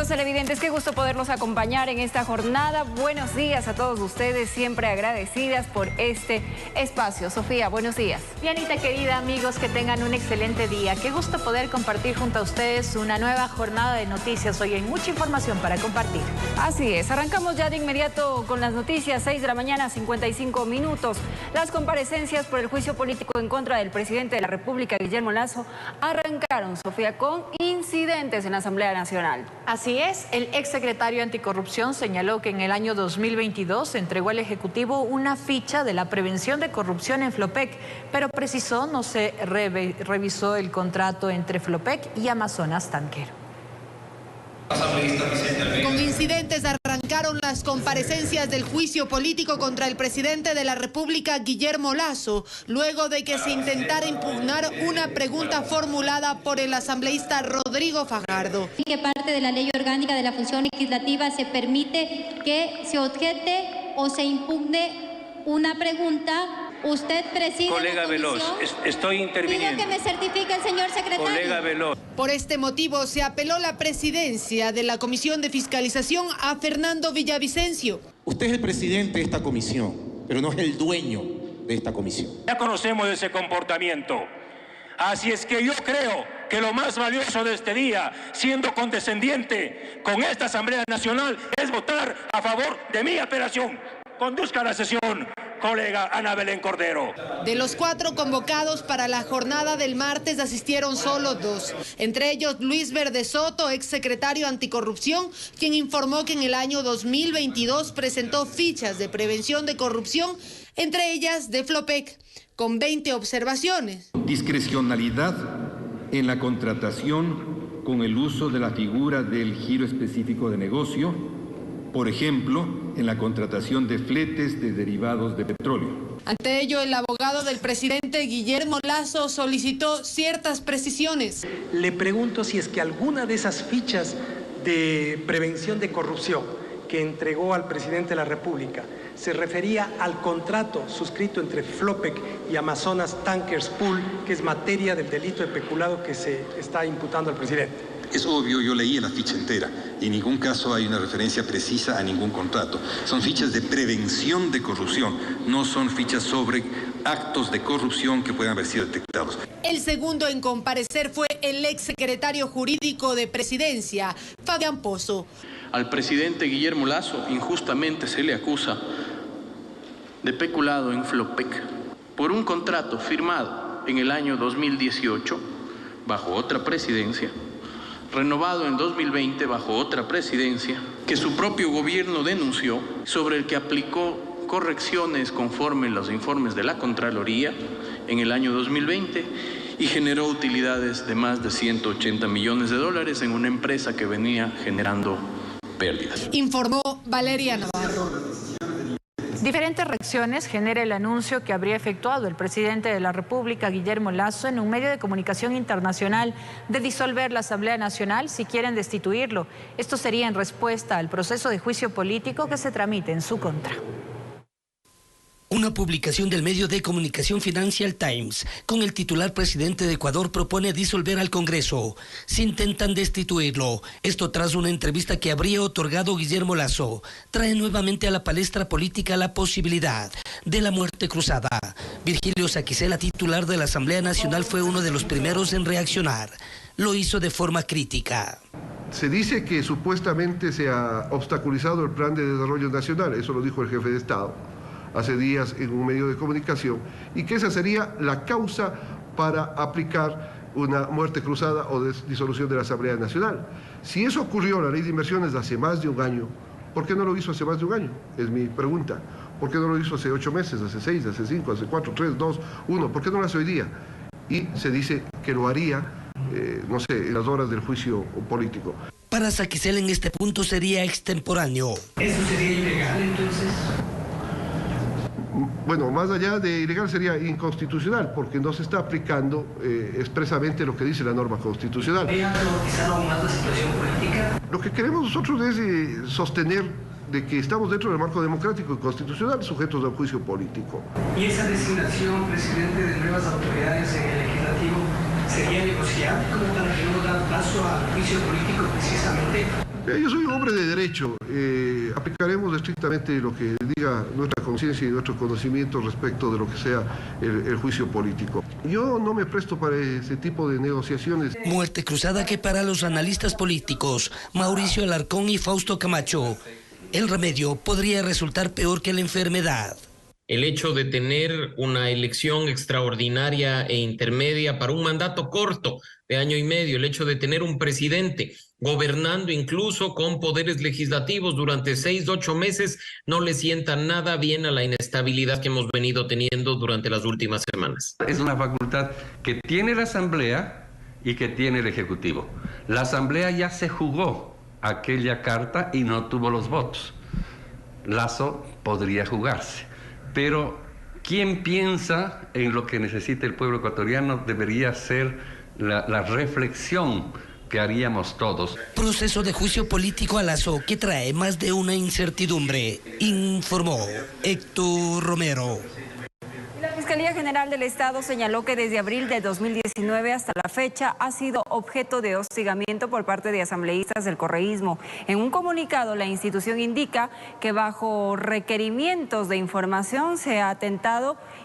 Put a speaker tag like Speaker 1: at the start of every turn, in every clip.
Speaker 1: Amigos televidentes, qué gusto poderlos acompañar en esta jornada. Buenos días a todos ustedes, siempre agradecidas por este espacio. Sofía, buenos días.
Speaker 2: Dianita querida, amigos, que tengan un excelente día. Qué gusto poder compartir junto a ustedes una nueva jornada de noticias. Hoy hay mucha información para compartir.
Speaker 1: Así es, arrancamos ya de inmediato con las noticias. 6 de la mañana, 55 minutos. Las comparecencias por el juicio político en contra del presidente de la República, Guillermo Lasso, arrancaron, Sofía, con incidentes en la Asamblea Nacional.
Speaker 2: Así es, el exsecretario anticorrupción señaló que en el año 2022 entregó al Ejecutivo una ficha de la prevención de corrupción en Flopec, pero precisó no se revisó el contrato entre Flopec y Amazonas Tanker.
Speaker 3: Con incidentes arrancaron las comparecencias del juicio político contra el presidente de la República, Guillermo Lasso, luego de que se intentara impugnar una pregunta formulada por el asambleísta Rodrigo Fajardo.
Speaker 4: Que parte de la ley orgánica de la función legislativa se permite que se objete o se impugne una pregunta. Usted preside.
Speaker 5: Colega Veloz, estoy interviniendo.
Speaker 4: Pido que me certifique el señor secretario.
Speaker 5: Colega Veloz.
Speaker 3: Por este motivo se apeló la presidencia de la Comisión de Fiscalización a Fernando Villavicencio.
Speaker 6: Usted es el presidente de esta comisión, pero no es el dueño de esta comisión.
Speaker 5: Ya conocemos ese comportamiento. Así es que yo creo que lo más valioso de este día, siendo condescendiente con esta Asamblea Nacional, es votar a favor de mi apelación. Conduzca la sesión, colega Ana Belén Cordero.
Speaker 3: De los 4 convocados para la jornada del martes asistieron solo 2, entre ellos Luis Verde Soto, exsecretario anticorrupción, quien informó que en el año 2022 presentó fichas de prevención de corrupción, entre ellas de Flopec, con 20 observaciones.
Speaker 7: Discrecionalidad en la contratación con el uso de la figura del giro específico de negocio, por ejemplo, en la contratación de fletes de derivados de petróleo.
Speaker 3: Ante ello, el abogado del presidente Guillermo Lasso solicitó ciertas precisiones.
Speaker 8: Le pregunto si es que alguna de esas fichas de prevención de corrupción que entregó al presidente de la República se refería al contrato suscrito entre Flopec y Amazonas Tankers Pool, que es materia del delito de peculado que se está imputando al presidente.
Speaker 9: Es obvio, yo leí la ficha entera y en ningún caso hay una referencia precisa a ningún contrato. Son fichas de prevención de corrupción, no son fichas sobre actos de corrupción que puedan haber sido detectados.
Speaker 3: El segundo en comparecer fue el exsecretario jurídico de Presidencia, Fabián Pozo.
Speaker 10: Al presidente Guillermo Lasso injustamente se le acusa de peculado en Flopec por un contrato firmado en el año 2018 bajo otra presidencia, renovado en 2020 bajo otra presidencia, que su propio gobierno denunció, sobre el que aplicó correcciones conforme los informes de la Contraloría en el año 2020 y generó utilidades de más de 180 millones de dólares en una empresa que venía generando pérdidas.
Speaker 3: Informó Valeria Navarro.
Speaker 2: Diferentes reacciones genera el anuncio que habría efectuado el presidente de la República, Guillermo Lasso, en un medio de comunicación internacional de disolver la Asamblea Nacional si quieren destituirlo. Esto sería en respuesta al proceso de juicio político que se tramite en su contra.
Speaker 11: Una publicación del medio de comunicación Financial Times con el titular presidente de Ecuador propone disolver al Congreso si intentan destituirlo. Esto tras una entrevista que habría otorgado Guillermo Lasso. Trae nuevamente a la palestra política la posibilidad de la muerte cruzada. Virgilio Saquicela, titular de la Asamblea Nacional, fue uno de los primeros en reaccionar. Lo hizo de forma crítica.
Speaker 12: Se dice que supuestamente se ha obstaculizado el plan de desarrollo nacional, eso lo dijo el jefe de Estado hace días en un medio de comunicación, y que esa sería la causa para aplicar una muerte cruzada o disolución de la Asamblea Nacional. Si eso ocurrió en la ley de inversiones de hace más de un año, ¿por qué no lo hizo hace más de un año? Es mi pregunta. ¿Por qué no lo hizo hace 8 meses, hace 6, hace 5, hace 4, 3, 2, 1? ¿Por qué no lo hace hoy día? Y se dice que lo haría, no sé, en las horas del juicio político.
Speaker 11: Para Saquicela en este punto sería extemporáneo.
Speaker 13: ¿Eso sería ilegal entonces?
Speaker 12: Bueno, más allá de ilegal sería inconstitucional, porque no se está aplicando expresamente lo que dice la norma constitucional.
Speaker 13: ¿Podría dramatizar aún más la situación política?
Speaker 12: Lo que queremos nosotros es sostener de que estamos dentro del marco democrático y constitucional, sujetos a un juicio político.
Speaker 13: ¿Y esa designación, presidente, de nuevas autoridades en el legislativo sería negociable como para que no dar paso al juicio político precisamente?
Speaker 12: Yo soy un hombre de derecho. Aplicaremos estrictamente lo que diga nuestra conciencia y nuestro conocimiento respecto de lo que sea el juicio político. Yo no me presto para ese tipo de negociaciones.
Speaker 11: Muerte cruzada que para los analistas políticos, Mauricio Alarcón y Fausto Camacho, el remedio podría resultar peor que la enfermedad.
Speaker 14: El hecho de tener una elección extraordinaria e intermedia para un mandato corto de año y medio, el hecho de tener un presidente gobernando incluso con poderes legislativos durante 6 u 8 meses, no le sienta nada bien a la inestabilidad que hemos venido teniendo durante las últimas semanas.
Speaker 15: Es una facultad que tiene la Asamblea y que tiene el Ejecutivo. La Asamblea ya se jugó aquella carta y no tuvo los votos. Lazo podría jugarse. Pero quien piensa en lo que necesita el pueblo ecuatoriano debería ser la reflexión que haríamos todos.
Speaker 11: Proceso de juicio político a Lazo que trae más de una incertidumbre, informó Héctor Romero.
Speaker 1: La Fiscalía General del Estado señaló que desde abril de 2019 hasta la fecha ha sido objeto de hostigamiento por parte de asambleístas del correísmo. En un comunicado, la institución indica que bajo requerimientos de información se ha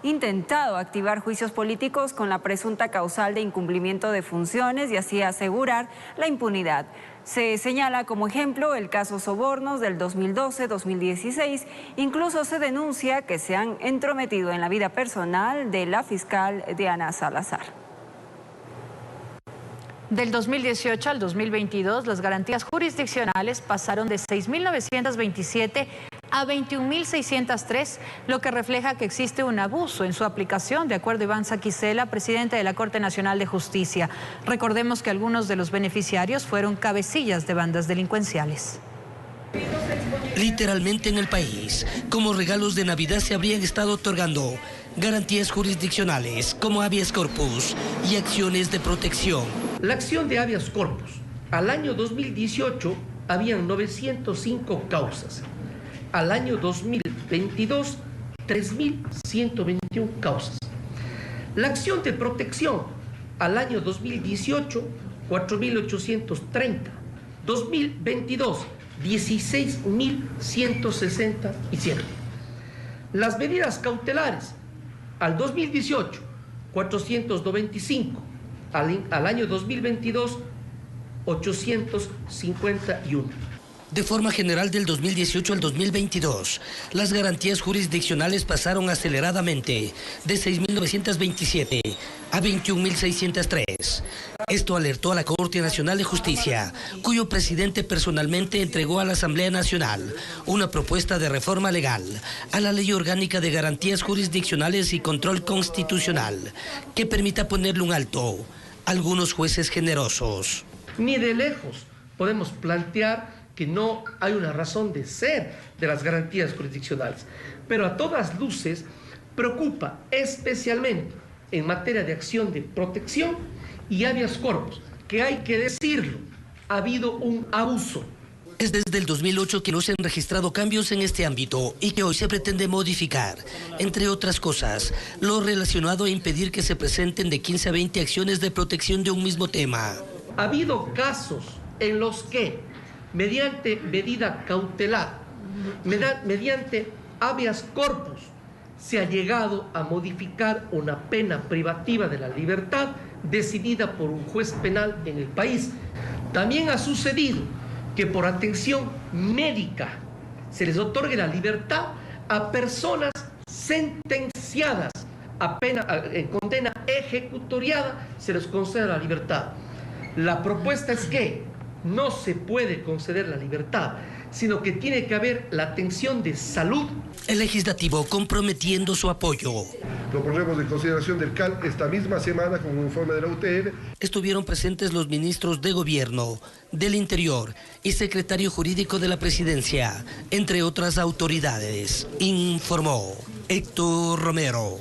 Speaker 1: intentado activar juicios políticos con la presunta causal de incumplimiento de funciones y así asegurar la impunidad. Se señala como ejemplo el caso Sobornos del 2012-2016. Incluso se denuncia que se han entrometido en la vida personal de la fiscal Diana Salazar.
Speaker 2: Del 2018 al 2022, las garantías jurisdiccionales pasaron de 6.927 a 21.603, lo que refleja que existe un abuso en su aplicación, de acuerdo a Iván Saquicela, presidente de la Corte Nacional de Justicia. Recordemos que algunos de los beneficiarios fueron cabecillas de bandas delincuenciales.
Speaker 11: Literalmente en el país, como regalos de Navidad se habrían estado otorgando garantías jurisdiccionales como habeas corpus y acciones de protección.
Speaker 16: La acción de habeas corpus, al año 2018 habían 905 causas. Al año 2022, 3.121 causas. La acción de protección, al año 2018, 4.830. 2022, 16.167. Las medidas cautelares, al 2018, 495. Al año 2022, 851.
Speaker 11: De forma general, del 2018 al 2022, las garantías jurisdiccionales pasaron aceleradamente de 6.927 a 21.603. Esto alertó a la Corte Nacional de Justicia, cuyo presidente personalmente entregó a la Asamblea Nacional una propuesta de reforma legal a la Ley Orgánica de Garantías Jurisdiccionales y Control Constitucional, que permita ponerle un alto a algunos jueces generosos.
Speaker 16: Ni de lejos podemos plantear que no hay una razón de ser de las garantías jurisdiccionales, pero a todas luces preocupa especialmente en materia de acción de protección y habeas corpus, que hay que decirlo, ha habido un abuso.
Speaker 11: Es desde el 2008 que no se han registrado cambios en este ámbito y que hoy se pretende modificar, entre otras cosas, lo relacionado a impedir que se presenten de 15 a 20 acciones de protección de un mismo tema.
Speaker 16: Ha habido casos en los que, mediante medida cautelar, mediante habeas corpus, se ha llegado a modificar una pena privativa de la libertad decidida por un juez penal en el país. También ha sucedido que por atención médica se les otorgue la libertad a personas sentenciadas a pena, en condena ejecutoriada, se les concede la libertad. La propuesta es que no se puede conceder la libertad, sino que tiene que haber la atención de salud.
Speaker 11: El legislativo comprometiendo su apoyo.
Speaker 12: Lo ponemos en consideración del CAL esta misma semana con un informe de la UTR.
Speaker 11: Estuvieron presentes los ministros de Gobierno, del Interior y secretario jurídico de la Presidencia, entre otras autoridades, informó Héctor Romero.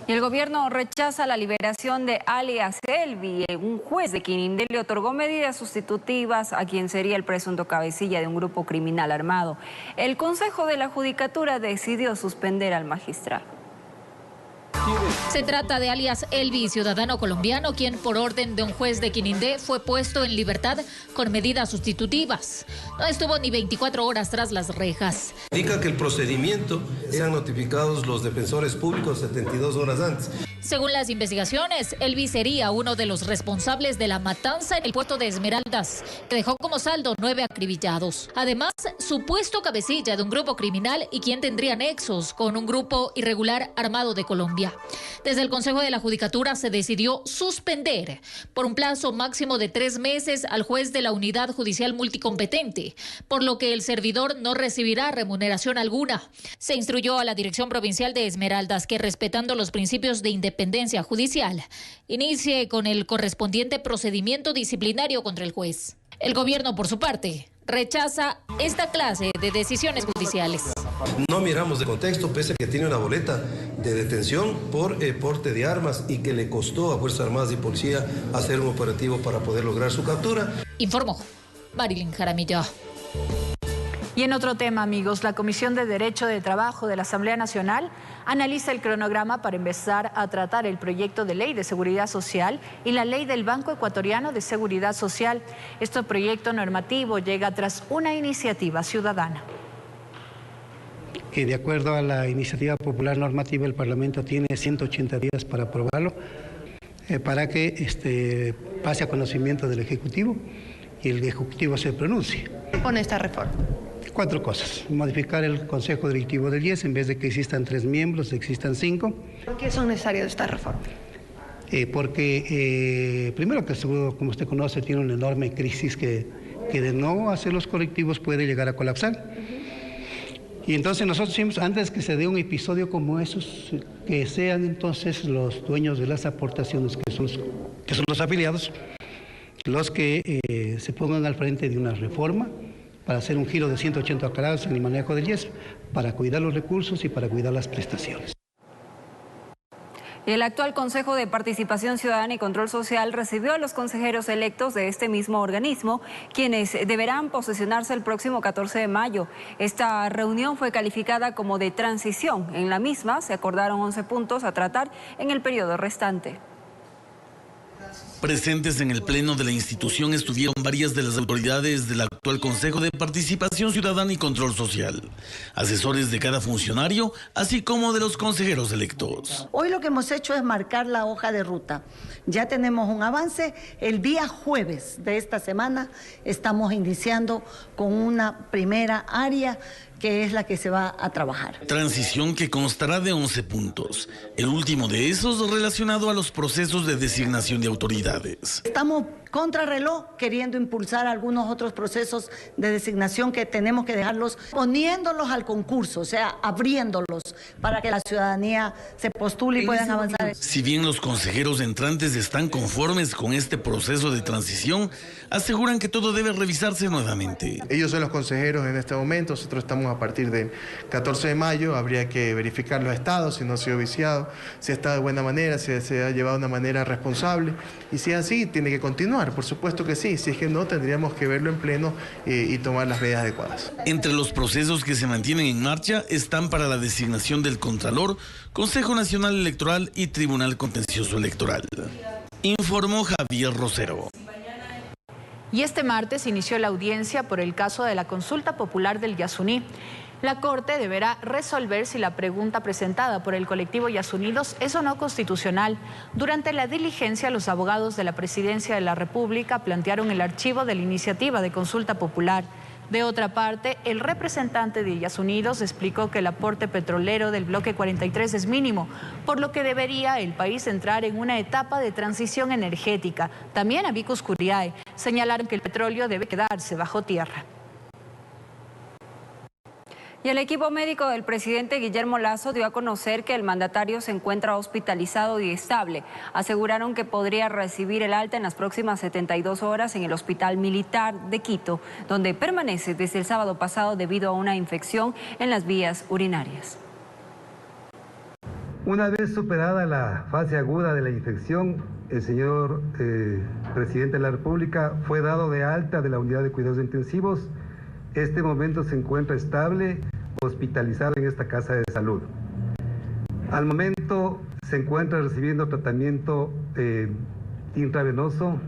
Speaker 1: Y el gobierno rechaza la liberación de alias Elvi. Un juez de Quinindé le otorgó medidas sustitutivas a quien sería el presunto cabecilla de un grupo criminal armado. El Consejo de la Judicatura decidió suspender al magistrado.
Speaker 17: Se trata de alias Elvi, ciudadano colombiano, quien por orden de un juez de Quinindé fue puesto en libertad con medidas sustitutivas. No estuvo ni 24 horas tras las rejas.
Speaker 18: Indica que el procedimiento sean notificados los defensores públicos 72 horas antes.
Speaker 17: Según las investigaciones, Elvi sería uno de los responsables de la matanza en el puerto de Esmeraldas, que dejó como saldo 9 acribillados. Además, supuesto cabecilla de un grupo criminal y quien tendría nexos con un grupo irregular armado de Colombia. Desde el Consejo de la Judicatura se decidió suspender por un plazo máximo de 3 meses al juez de la Unidad Judicial Multicompetente, por lo que el servidor no recibirá remuneración alguna. Se instruyó a la Dirección Provincial de Esmeraldas que, respetando los principios de independencia judicial, inicie con el correspondiente procedimiento disciplinario contra el juez. El gobierno, por su parte, rechaza esta clase de decisiones judiciales.
Speaker 18: No miramos de contexto, pese a que tiene una boleta de detención por porte de armas y que le costó a Fuerzas Armadas y Policía hacer un operativo para poder lograr su captura.
Speaker 17: Informó Marilyn Jaramillo.
Speaker 2: Y en otro tema, amigos, la Comisión de Derecho de Trabajo de la Asamblea Nacional analiza el cronograma para empezar a tratar el proyecto de ley de seguridad social y la ley del Banco Ecuatoriano de Seguridad Social. Este proyecto normativo llega tras una iniciativa ciudadana.
Speaker 19: De acuerdo a la iniciativa popular normativa, el Parlamento tiene 180 días para aprobarlo, para que pase a conocimiento del Ejecutivo y el Ejecutivo se pronuncie.
Speaker 20: ¿Qué pone esta reforma?
Speaker 19: 4 cosas. Modificar el Consejo Directivo del IES, en vez de que existan 3 miembros, existan 5.
Speaker 20: ¿Por qué son necesarias estas reformas?
Speaker 19: Porque primero que seguro, como usted conoce, tiene una enorme crisis que de no hacer los colectivos puede llegar a colapsar. Y entonces nosotros decimos, antes que se dé un episodio como esos, que sean entonces los dueños de las aportaciones, que son los afiliados, los que se pongan al frente de una reforma para hacer un giro de 180 grados en el manejo del IES, para cuidar los recursos y para cuidar las prestaciones.
Speaker 1: El actual Consejo de Participación Ciudadana y Control Social recibió a los consejeros electos de este mismo organismo, quienes deberán posesionarse el próximo 14 de mayo. Esta reunión fue calificada como de transición. En la misma se acordaron 11 puntos a tratar en el periodo restante.
Speaker 21: Presentes en el pleno de la institución estuvieron varias de las autoridades del actual Consejo de Participación Ciudadana y Control Social, asesores de cada funcionario, así como de los consejeros electos.
Speaker 22: Hoy lo que hemos hecho es marcar la hoja de ruta. Ya tenemos un avance. El día jueves de esta semana estamos iniciando con una primera área que es la que se va a trabajar.
Speaker 21: Transición que constará de 11 puntos. El último de esos relacionado a los procesos de designación de autoridades.
Speaker 22: Estamos contrarreloj queriendo impulsar algunos otros procesos de designación que tenemos que dejarlos, poniéndolos al concurso, o sea, abriéndolos para que la ciudadanía se postule y puedan avanzar.
Speaker 21: Si bien los consejeros entrantes están conformes con este proceso de transición, aseguran que todo debe revisarse nuevamente.
Speaker 23: Ellos son los consejeros en este momento, nosotros estamos a partir del 14 de mayo, habría que verificar los estados, si no ha sido viciado, si está de buena manera, si se ha llevado de una manera responsable, y si es así, tiene que continuar. Por supuesto que sí, si es que no, tendríamos que verlo en pleno y tomar las medidas adecuadas.
Speaker 21: Entre los procesos que se mantienen en marcha están para la designación del Contralor, Consejo Nacional Electoral y Tribunal Contencioso Electoral. Informó Javier Rosero.
Speaker 2: Y este martes inició la audiencia por el caso de la consulta popular del Yasuní. La Corte deberá resolver si la pregunta presentada por el colectivo Yasunidos es o no constitucional. Durante la diligencia, los abogados de la Presidencia de la República plantearon el archivo de la iniciativa de consulta popular. De otra parte, el representante de Yasunidos explicó que el aporte petrolero del bloque 43 es mínimo, por lo que debería el país entrar en una etapa de transición energética. También Abicus Curiae señalaron que el petróleo debe quedarse bajo tierra.
Speaker 1: Y el equipo médico del presidente Guillermo Lasso dio a conocer que el mandatario se encuentra hospitalizado y estable. Aseguraron que podría recibir el alta en las próximas 72 horas en el Hospital Militar de Quito, donde permanece desde el sábado pasado debido a una infección en las vías urinarias.
Speaker 24: Una vez superada la fase aguda de la infección, el señor presidente de la República fue dado de alta de la unidad de cuidados intensivos. Este momento se encuentra estable, hospitalizado en esta casa de salud. Al momento se encuentra recibiendo tratamiento intravenoso,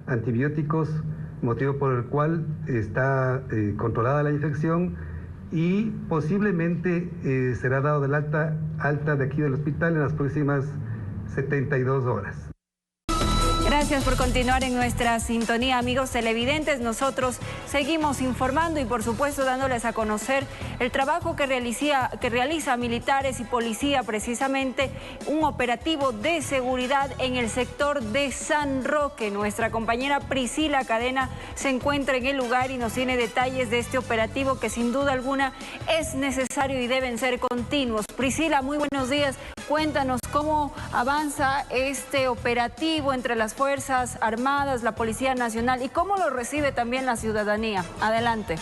Speaker 24: antibióticos, motivo por el cual está controlada la infección y posiblemente será dado del alta de aquí del hospital en las próximas 72 horas.
Speaker 1: Gracias por continuar en nuestra sintonía, amigos televidentes. Nosotros seguimos informando y por supuesto dándoles a conocer el trabajo que realiza militares y policía, precisamente un operativo de seguridad en el sector de San Roque. Nuestra compañera Priscila Cadena se encuentra en el lugar y nos tiene detalles de este operativo que sin duda alguna es necesario y deben ser continuos. Priscila, muy buenos días. Cuéntanos cómo avanza este operativo entre las Fuerzas Armadas, la Policía Nacional y cómo lo recibe también la ciudadanía. Adelante.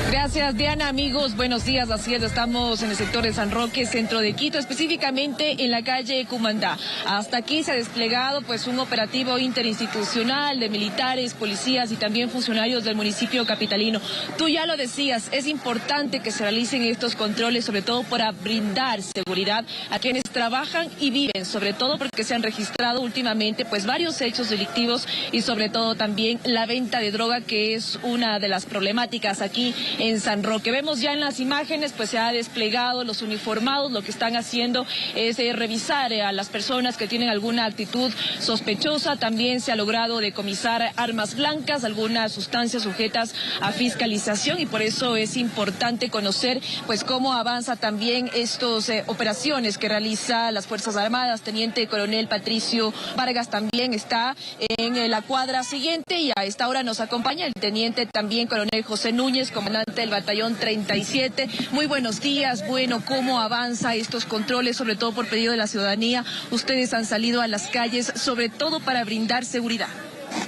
Speaker 4: Gracias, Diana. Amigos, buenos días. Así es, estamos en el sector de San Roque, centro de Quito, específicamente en la calle Cumandá. Hasta aquí se ha desplegado pues un operativo interinstitucional de militares, policías y también funcionarios del municipio capitalino. Tú ya lo decías, es importante que se realicen estos controles, sobre todo para brindar seguridad a quienes trabajan y viven, sobre todo porque se han registrado últimamente pues varios hechos delictivos y sobre todo también la venta de droga, que es una de las problemáticas aquí en San Roque. Vemos ya en las imágenes, pues se ha desplegado los uniformados, lo que están haciendo es revisar a las personas que tienen alguna actitud sospechosa. También se ha logrado decomisar armas blancas, algunas sustancias sujetas a fiscalización, y por eso es importante conocer pues cómo avanza también estas operaciones que realiza las Fuerzas Armadas. Teniente Coronel Patricio Vargas también está en la cuadra siguiente y a esta hora nos acompaña el Teniente también Coronel José Núñez, comandante del batallón 37. Muy buenos días. Bueno, ¿cómo avanza estos controles, sobre todo por pedido de la ciudadanía? Ustedes han salido a las calles, sobre todo para brindar seguridad.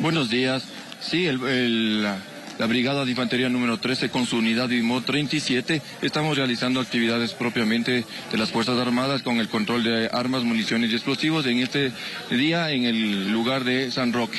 Speaker 5: Buenos días. Sí, la Brigada de Infantería número 13 con su unidad BIMO 37 estamos realizando actividades propiamente de las Fuerzas Armadas con el control de armas, municiones y explosivos en este día en el lugar de San Roque.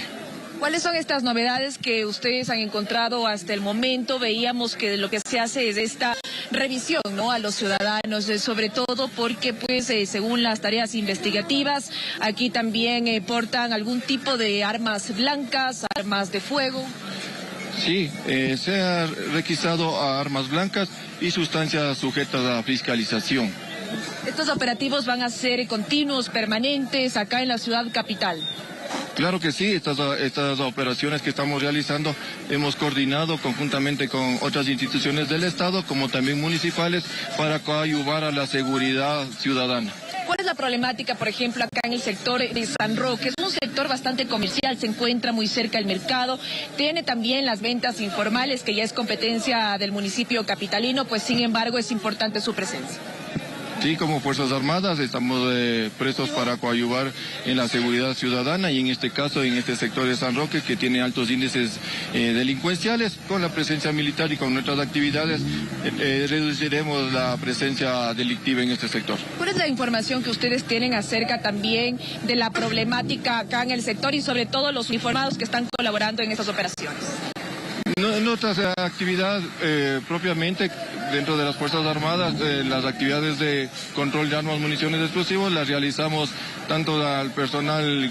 Speaker 4: ¿Cuáles son estas novedades que ustedes han encontrado hasta el momento? Veíamos que lo que se hace es esta revisión, ¿no?, a los ciudadanos, sobre todo porque pues según las tareas investigativas, aquí también portan algún tipo de armas blancas, armas de fuego.
Speaker 5: Sí, se ha requisado a armas blancas y sustancias sujetas a fiscalización.
Speaker 4: ¿Estos operativos van a ser continuos, permanentes, acá en la ciudad capital?
Speaker 5: Claro que sí, estas operaciones que estamos realizando hemos coordinado conjuntamente con otras instituciones del Estado, como también municipales, para coadyuvar a la seguridad ciudadana.
Speaker 4: ¿Cuál es la problemática, por ejemplo, acá en el sector de San Roque? Es un sector bastante comercial, se encuentra muy cerca del mercado, tiene también las ventas informales, que ya es competencia del municipio capitalino, pues sin embargo es importante su presencia.
Speaker 5: Sí, como Fuerzas Armadas estamos prestos para coadyuvar en la seguridad ciudadana y en este caso, en este sector de San Roque, que tiene altos índices delincuenciales, con la presencia militar y con nuestras actividades reduciremos la presencia delictiva en este sector.
Speaker 4: ¿Cuál es la información que ustedes tienen acerca también de la problemática acá en el sector y sobre todo los uniformados que están colaborando en estas operaciones?
Speaker 5: Nuestra actividad propiamente dentro de las Fuerzas Armadas, las actividades de control de armas, municiones y explosivos las realizamos tanto al personal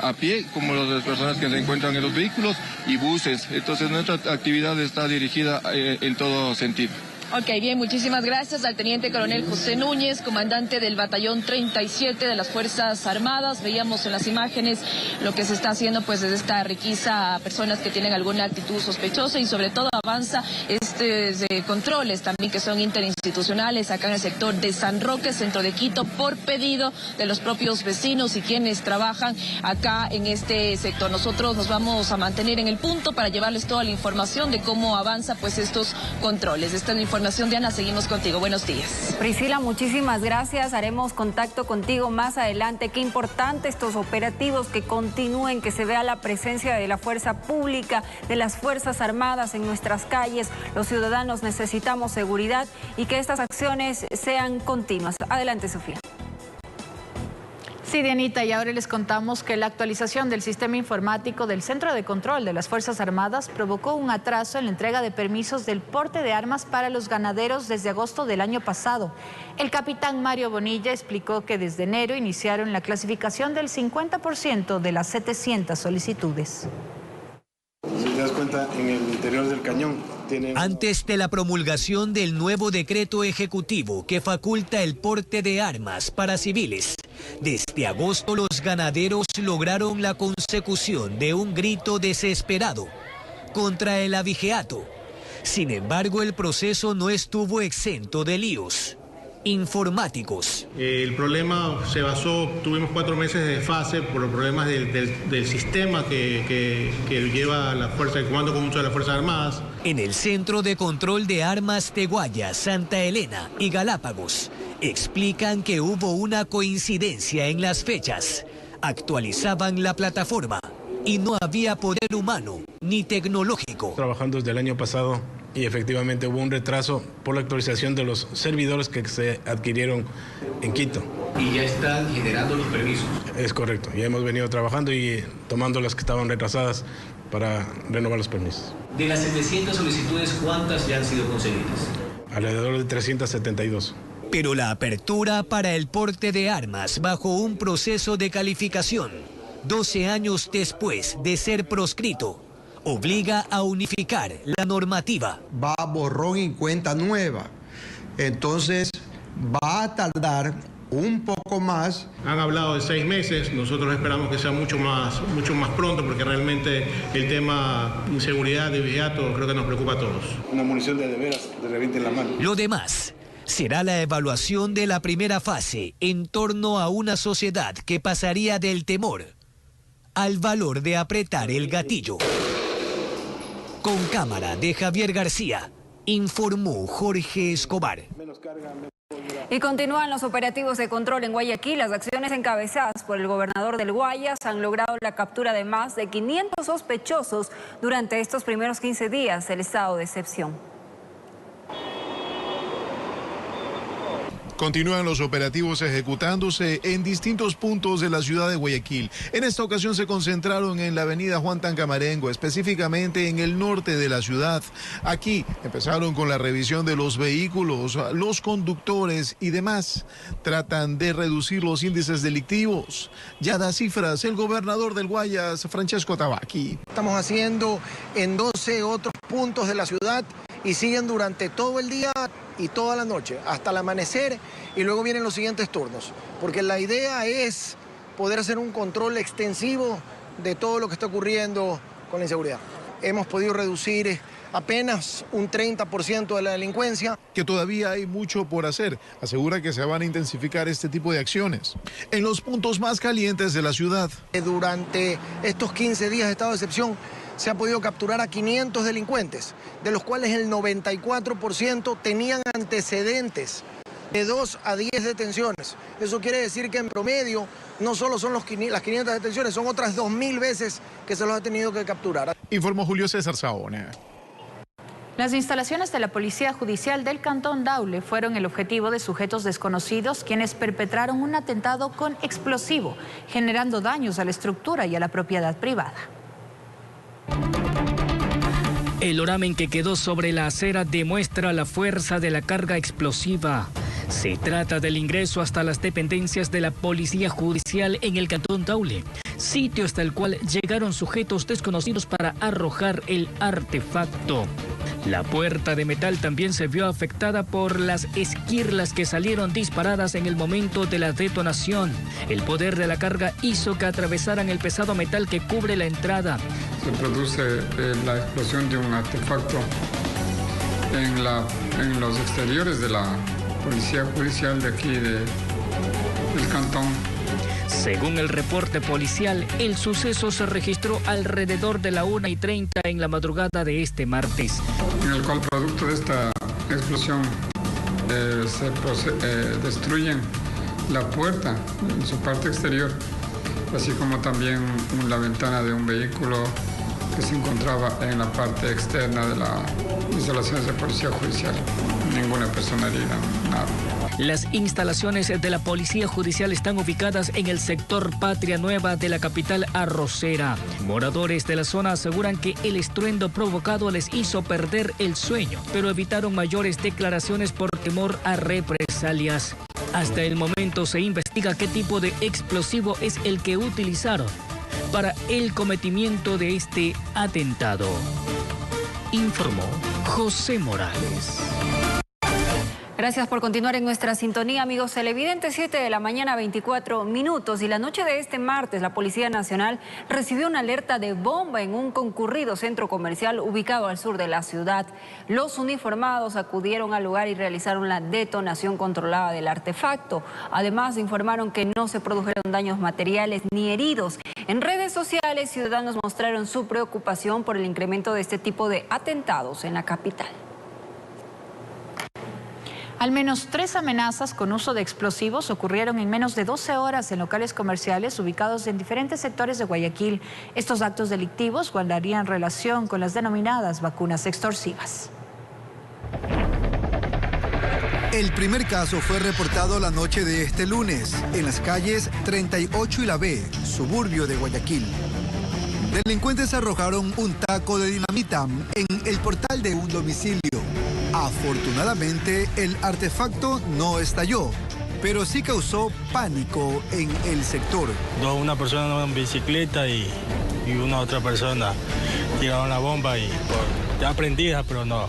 Speaker 5: a pie como las personas que se encuentran en los vehículos y buses. Entonces nuestra actividad está dirigida en todo sentido.
Speaker 4: Ok, bien, muchísimas gracias al Teniente Coronel José Núñez, comandante del batallón 37 de las Fuerzas Armadas. Veíamos en las imágenes lo que se está haciendo pues desde esta requisa a personas que tienen alguna actitud sospechosa y sobre todo avanza controles también que son interinstitucionales acá en el sector de San Roque, centro de Quito, por pedido de los propios vecinos y quienes trabajan acá en este sector. Nosotros nos vamos a mantener en el punto para llevarles toda la información de cómo avanza pues estos controles. Esta es la información, Diana, seguimos contigo. Buenos días.
Speaker 1: Priscila, muchísimas gracias. Haremos contacto contigo más adelante. Qué importante estos operativos, que continúen, que se vea la presencia de la fuerza pública, de las Fuerzas Armadas en nuestras calles. Los ciudadanos necesitamos seguridad y que estas acciones sean continuas. Adelante, Sofía.
Speaker 2: Sí, Dianita, y ahora les contamos que la actualización del sistema informático del Centro de Control de las Fuerzas Armadas provocó un atraso en la entrega de permisos del porte de armas para los ganaderos desde agosto del año pasado. El capitán Mario Bonilla explicó que desde enero iniciaron la clasificación del 50% de las 700 solicitudes.
Speaker 6: Si te das cuenta, en el interior del cañón tiene...
Speaker 7: Antes de la promulgación del nuevo decreto ejecutivo que faculta el porte de armas para civiles, desde agosto los ganaderos lograron la consecución de un grito desesperado contra el abigeato. Sin embargo, el proceso no estuvo exento de líos informáticos.
Speaker 8: El problema se basó, tuvimos 4 meses de desfase por los problemas del sistema que lleva la Fuerza de Comando Conjunto de las Fuerzas Armadas.
Speaker 7: En el Centro de Control de Armas de Guaya, Santa Elena y Galápagos, explican que hubo una coincidencia en las fechas. Actualizaban la plataforma y no había poder humano ni tecnológico.
Speaker 6: Trabajando desde el año pasado y efectivamente hubo un retraso por la actualización de los servidores que se adquirieron en Quito.
Speaker 9: ¿Y ya están generando los permisos?
Speaker 6: Es correcto, ya hemos venido trabajando y tomando las que estaban retrasadas para renovar los permisos.
Speaker 9: De las 700 solicitudes, ¿cuántas ya han sido concedidas?
Speaker 6: Alrededor de 372.
Speaker 7: Pero la apertura para el porte de armas bajo un proceso de calificación, 12 años después de ser proscrito, obliga a unificar la normativa.
Speaker 25: Va a borrón y cuenta nueva. Entonces va a tardar un poco más.
Speaker 8: Han hablado de 6 meses, nosotros esperamos que sea mucho más pronto, porque realmente el tema de inseguridad, de vigiato, creo que nos preocupa a todos.
Speaker 6: Una munición de veras, de reviente en la mano.
Speaker 7: Lo demás será la evaluación de la primera fase en torno a una sociedad que pasaría del temor al valor de apretar el gatillo. Con cámara de Javier García, informó Jorge Escobar.
Speaker 1: Y continúan los operativos de control en Guayaquil. Las acciones encabezadas por el gobernador del Guayas han logrado la captura de más de 500 sospechosos durante estos primeros 15 días del estado de excepción.
Speaker 26: Continúan los operativos ejecutándose en distintos puntos de la ciudad de Guayaquil. En esta ocasión se concentraron en la avenida Juan Tancamarengo, específicamente en el norte de la ciudad. Aquí empezaron con la revisión de los vehículos, los conductores y demás. Tratan de reducir los índices delictivos. Ya da cifras el gobernador del Guayas, Francesco Tabaqui.
Speaker 27: Estamos haciendo en 12 otros puntos de la ciudad y siguen durante todo el día y toda la noche, hasta el amanecer, y luego vienen los siguientes turnos. Porque la idea es poder hacer un control extensivo de todo lo que está ocurriendo con la inseguridad. Hemos podido reducir apenas un 30% de la delincuencia.
Speaker 26: Que todavía hay mucho por hacer. Asegura que se van a intensificar este tipo de acciones en los puntos más calientes de la ciudad.
Speaker 27: Durante estos 15 días de estado de excepción, se ha podido capturar a 500 delincuentes, de los cuales el 94% tenían antecedentes de 2 a 10 detenciones. Eso quiere decir que en promedio no solo son las 500 detenciones, son otras 2.000 veces que se los ha tenido que capturar.
Speaker 26: Informó Julio César Saona.
Speaker 2: Las instalaciones de la Policía Judicial del Cantón Daule fueron el objetivo de sujetos desconocidos quienes perpetraron un atentado con explosivo, generando daños a la estructura y a la propiedad privada.
Speaker 28: El oramen que quedó sobre la acera demuestra la fuerza de la carga explosiva. Se trata del ingreso hasta las dependencias de la Policía Judicial en el Cantón Daule, sitio hasta el cual llegaron sujetos desconocidos para arrojar el artefacto. La puerta de metal también se vio afectada por las esquirlas que salieron disparadas en el momento de la detonación. El poder de la carga hizo que atravesaran el pesado metal que cubre la entrada.
Speaker 29: Se produce la explosión de un artefacto en los exteriores de la Policía Judicial de aquí del Cantón.
Speaker 28: Según el reporte policial, el suceso se registró alrededor de la 1:30 en la madrugada de este martes.
Speaker 29: En el cual, producto de esta explosión, destruyen la puerta en su parte exterior, así como también la ventana de un vehículo que se encontraba en la parte externa de las instalaciones de Policía Judicial. ninguna persona herida, nada.
Speaker 28: Las instalaciones de la Policía Judicial están ubicadas en el sector Patria Nueva de la capital arrocera. Moradores de la zona aseguran que el estruendo provocado les hizo perder el sueño, pero evitaron mayores declaraciones por temor a represalias. Hasta el momento se investiga qué tipo de explosivo es el que utilizaron para el cometimiento de este atentado. Informó José Morales.
Speaker 1: Gracias por continuar en nuestra sintonía, amigos televidentes. 7 de la mañana, 24 minutos. Y la noche de este martes, la Policía Nacional recibió una alerta de bomba en un concurrido centro comercial ubicado al sur de la ciudad. Los uniformados acudieron al lugar y realizaron la detonación controlada del artefacto. Además, informaron que no se produjeron daños materiales ni heridos. En redes sociales, ciudadanos mostraron su preocupación por el incremento de este tipo de atentados en la capital.
Speaker 2: Al menos 3 amenazas con uso de explosivos ocurrieron en menos de 12 horas en locales comerciales ubicados en diferentes sectores de Guayaquil. Estos actos delictivos guardarían relación con las denominadas vacunas extorsivas.
Speaker 3: El primer caso fue reportado la noche de este lunes en las calles 38 y La B, suburbio de Guayaquil. Delincuentes arrojaron un taco de dinamita en el portal de un domicilio. Afortunadamente, el artefacto no estalló, pero sí causó pánico en el sector.
Speaker 10: Una persona en bicicleta y una otra persona tiraron la bomba y ya prendida, pero no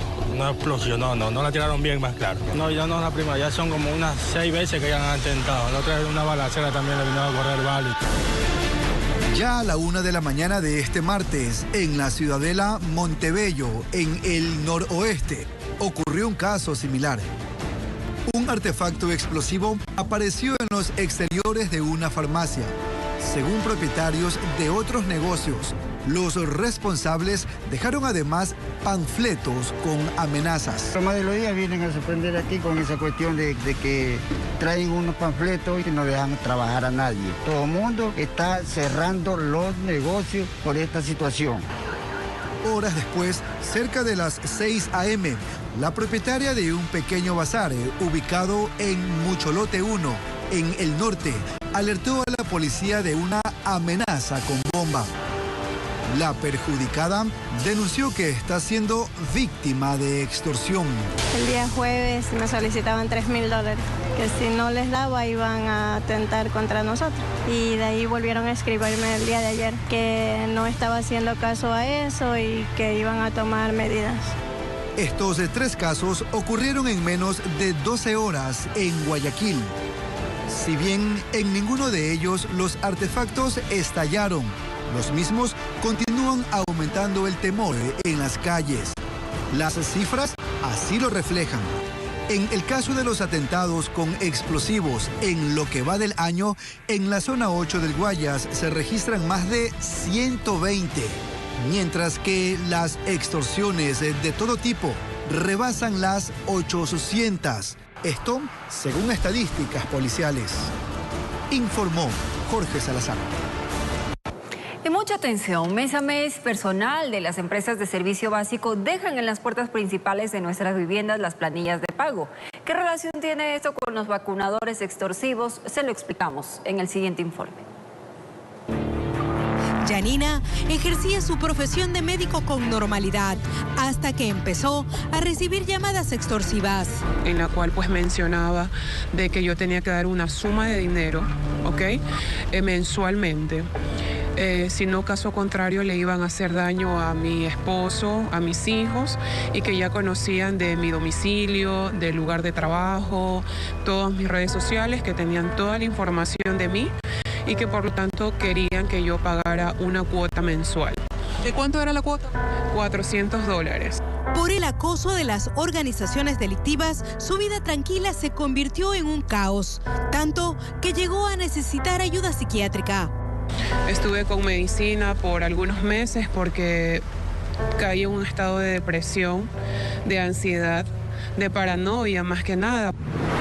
Speaker 10: explosionó, no la tiraron bien, más claro. No, ya no es la primera, ya son como unas 6 veces que ya han intentado. La otra vez una balacera también le vino a correr balas.
Speaker 3: Ya a la 1 de la mañana de este martes, en la ciudadela Montebello, en el noroeste, ocurrió un caso similar. Un artefacto explosivo apareció en los exteriores de una farmacia. Según propietarios de otros negocios, los responsables dejaron además panfletos con amenazas.
Speaker 11: La mayoría de los días vienen a sorprender aquí con esa cuestión de que traen unos panfletos y no dejan trabajar a nadie. Todo el mundo está cerrando los negocios por esta situación.
Speaker 3: Horas después, cerca de las 6 a.m., la propietaria de un pequeño bazar ubicado en Mucholote 1, en el norte, alertó a la policía de una amenaza con bomba. La perjudicada denunció que está siendo víctima de extorsión.
Speaker 12: El día jueves me solicitaban $3.000, que si no les daba iban a atentar contra nosotros. Y de ahí volvieron a escribirme el día de ayer que no estaba haciendo caso a eso y que iban a tomar medidas.
Speaker 3: Estos 3 casos ocurrieron en menos de 12 horas en Guayaquil. Si bien en ninguno de ellos los artefactos estallaron, los mismos continúan aumentando el temor en las calles. Las cifras así lo reflejan. En el caso de los atentados con explosivos en lo que va del año, en la zona 8 del Guayas se registran más de 120, mientras que las extorsiones de todo tipo rebasan las 800. Esto según estadísticas policiales. Informó Jorge Salazar.
Speaker 1: Y mucha atención, mes a mes, personal de las empresas de servicio básico dejan en las puertas principales de nuestras viviendas las planillas de pago. ¿Qué relación tiene esto con los vacunadores extorsivos? Se lo explicamos en el siguiente informe.
Speaker 13: Yanina ejercía su profesión de médico con normalidad hasta que empezó a recibir llamadas extorsivas.
Speaker 14: En la cual pues mencionaba de que yo tenía que dar una suma de dinero, ¿ok? Mensualmente. Si no, caso contrario, le iban a hacer daño a mi esposo, a mis hijos, y que ya conocían de mi domicilio, del lugar de trabajo, todas mis redes sociales, que tenían toda la información de mí y que por lo tanto querían que yo pagara una cuota mensual.
Speaker 13: ¿De cuánto era la cuota?
Speaker 14: $400.
Speaker 13: Por el acoso de las organizaciones delictivas, su vida tranquila se convirtió en un caos, tanto que llegó a necesitar ayuda psiquiátrica.
Speaker 14: Estuve con medicina por algunos meses porque caí en un estado de depresión, de ansiedad, de paranoia más que nada.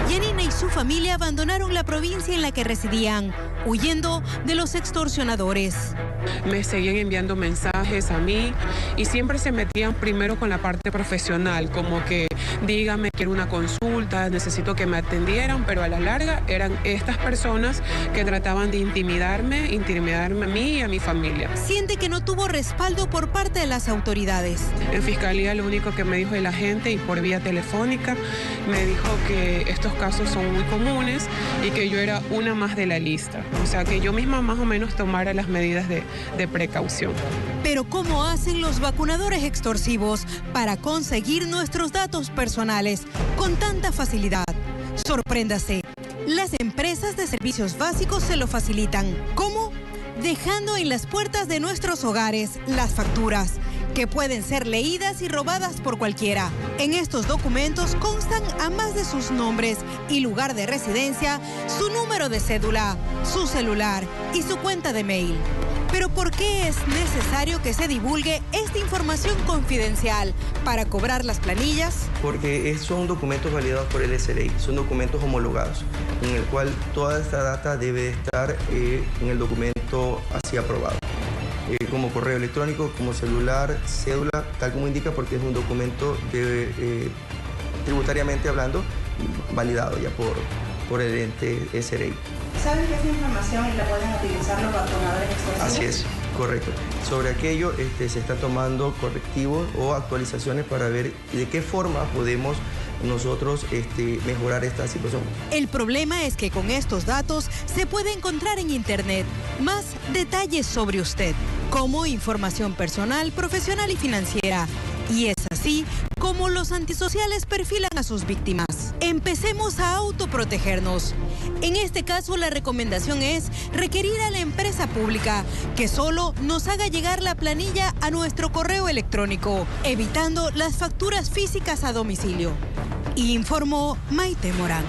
Speaker 13: Yanina y su familia abandonaron la provincia en la que residían, huyendo de los extorsionadores.
Speaker 14: Me seguían enviando mensajes a mí y siempre se metían primero con la parte profesional, como que dígame, quiero una consulta, necesito que me atendieran, pero a la larga eran estas personas que trataban de intimidarme a mí y a mi familia.
Speaker 13: Siente que no tuvo respaldo por parte de las autoridades.
Speaker 14: En fiscalía lo único que me dijo el agente, y por vía telefónica, me dijo que estos casos son muy comunes y que yo era una más de la lista. O sea, que yo misma más o menos tomara las medidas de precaución.
Speaker 13: Pero ¿cómo hacen los vacunadores extorsivos para conseguir nuestros datos personales con tanta facilidad? Sorpréndase, las empresas de servicios básicos se lo facilitan. ¿Cómo? Dejando en las puertas de nuestros hogares las facturas, que pueden ser leídas y robadas por cualquiera. En estos documentos constan, a más de sus nombres y lugar de residencia, su número de cédula, su celular y su cuenta de mail. Pero ¿por qué es necesario que se divulgue esta información confidencial para cobrar las planillas?
Speaker 15: Porque son documentos validados por el SRI, son documentos homologados, en el cual toda esta data debe estar en el documento así aprobado. Como correo electrónico, como celular, cédula, tal como indica, porque es un documento tributariamente hablando, validado ya por el ente SRI.
Speaker 16: ¿Saben que esa información la pueden utilizar los vacunadores extorsivos?
Speaker 15: Así es, correcto. Sobre aquello se están tomando correctivos o actualizaciones para ver de qué forma podemos nosotros mejorar esta situación.
Speaker 13: El problema es que con estos datos se puede encontrar en Internet más detalles sobre usted, como información personal, profesional y financiera. Y es así como los antisociales perfilan a sus víctimas. Empecemos a autoprotegernos. En este caso, la recomendación es requerir a la empresa pública que solo nos haga llegar la planilla a nuestro correo electrónico, evitando las facturas físicas a domicilio. Informó Maite Morán.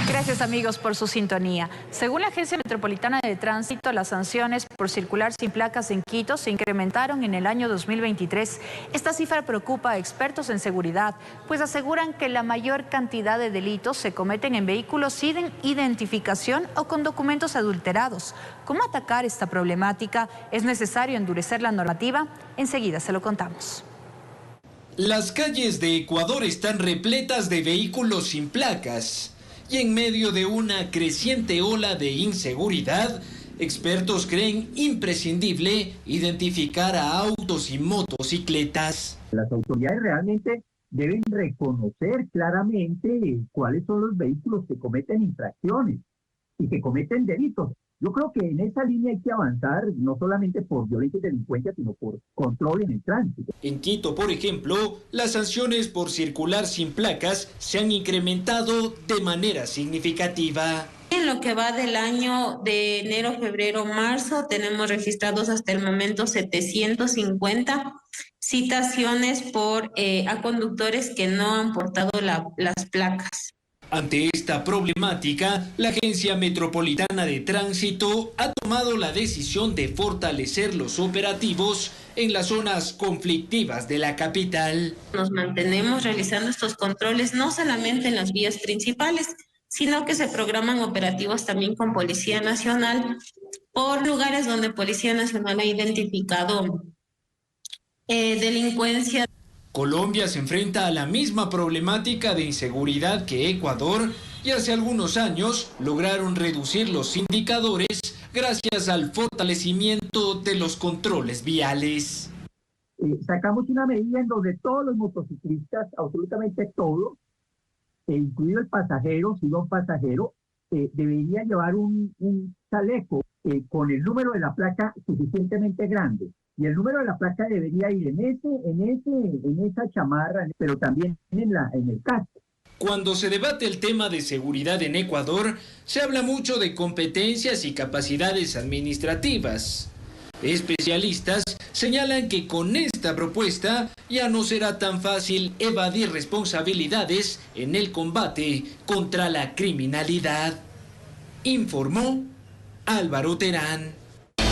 Speaker 2: Gracias, amigos, por su sintonía. Según la Agencia Metropolitana de Tránsito, las sanciones por circular sin placas en Quito se incrementaron en el año 2023. Esta cifra preocupa a expertos en seguridad, pues aseguran que la mayor cantidad de delitos se cometen en vehículos sin identificación o con documentos adulterados. ¿Cómo atacar esta problemática? ¿Es necesario endurecer la normativa? Enseguida se lo contamos.
Speaker 7: Las calles de Ecuador están repletas de vehículos sin placas. Y en medio de una creciente ola de inseguridad, expertos creen imprescindible identificar a autos y motocicletas.
Speaker 17: Las autoridades realmente deben reconocer claramente cuáles son los vehículos que cometen infracciones y que cometen delitos. Yo creo que en esa línea hay que avanzar, no solamente por violencia y delincuencia, sino por control en el tránsito.
Speaker 7: En Quito, por ejemplo, las sanciones por circular sin placas se han incrementado de manera significativa.
Speaker 18: En lo que va del año de enero, febrero, marzo, tenemos registrados hasta el momento 750 citaciones a conductores que no han portado las placas.
Speaker 7: Ante esta problemática, la Agencia Metropolitana de Tránsito ha tomado la decisión de fortalecer los operativos en las zonas conflictivas de la capital.
Speaker 18: Nos mantenemos realizando estos controles no solamente en las vías principales, sino que se programan operativos también con Policía Nacional por lugares donde Policía Nacional ha identificado delincuencia.
Speaker 7: Colombia se enfrenta a la misma problemática de inseguridad que Ecuador y hace algunos años lograron reducir los indicadores gracias al fortalecimiento de los controles viales.
Speaker 17: Sacamos una medida en donde todos los motociclistas, absolutamente todos, incluido el pasajero, si no un pasajero, debería llevar un chaleco con el número de la placa suficientemente grande. Y el número de la placa debería ir en esa chamarra, pero también en el casco.
Speaker 7: Cuando se debate el tema de seguridad en Ecuador, se habla mucho de competencias y capacidades administrativas. Especialistas señalan que con esta propuesta ya no será tan fácil evadir responsabilidades en el combate contra la criminalidad. Informó Álvaro Terán.